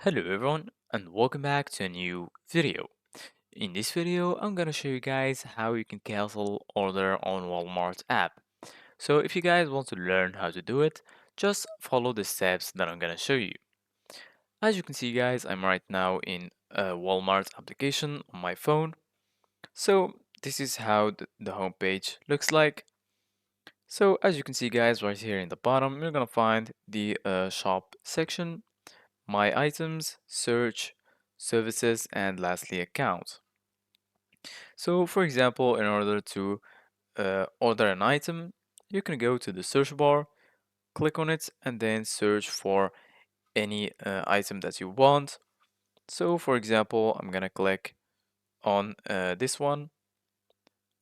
Hello everyone and welcome back to a new video. In this video, I'm gonna show you guys how you can cancel order on Walmart app. So if you guys want to learn how to do it, just follow the steps that I'm gonna show you. As you can see guys, I'm right now in a Walmart application on my phone. So this is how the home page looks like. So as you can see guys, right here in the bottom, you're gonna find the shop section, my items, search, services, and lastly account. So for example, in order to order an item, you can go to the search bar, click on it, and then search for any item that you want. So for example, I'm gonna click on this one,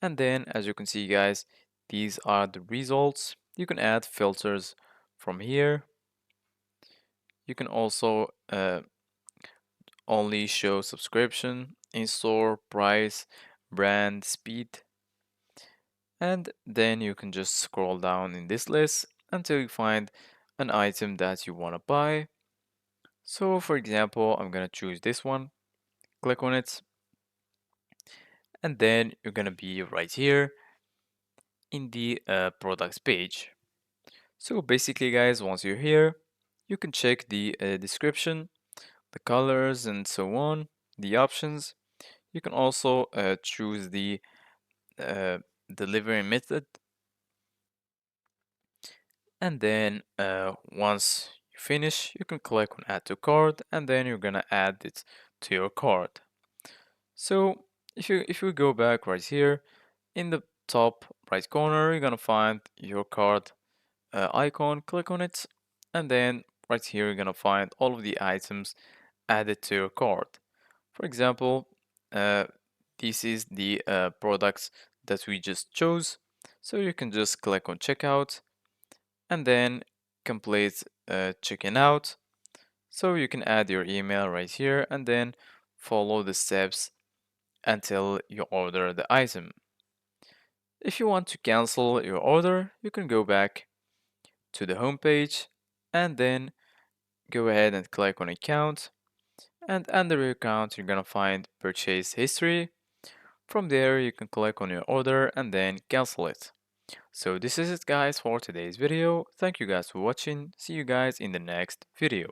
and then as you can see guys, these are the results. You can add filters from here. You can also only show subscription, in-store, price, brand, speed, and then you can just scroll down in this list until you find an item that you want to buy. So for example, I'm gonna choose this one, click on it, and then you're gonna be right here in the products page. So basically guys, once you're here, you can check the description, the colors and so on, the options. You can also choose the uh, delivery method, and then once you finish you can click on add to cart, and then you're gonna add it to your cart. So if you go back right here in the top right corner, you're gonna find your cart icon, click on it, and then right here you're gonna find all of the items added to your cart. For example, uh, this is the products that we just chose, so you can just click on checkout and then complete checking out. So you can add your email right here and then follow the steps until you order the item. If you want to cancel your order, you can go back to the home page and then go ahead and click on account, and under your account you're gonna find purchase history. From there you can click on your order and then cancel it. So this is it guys for today's video. Thank you guys for watching. See you guys in the next video.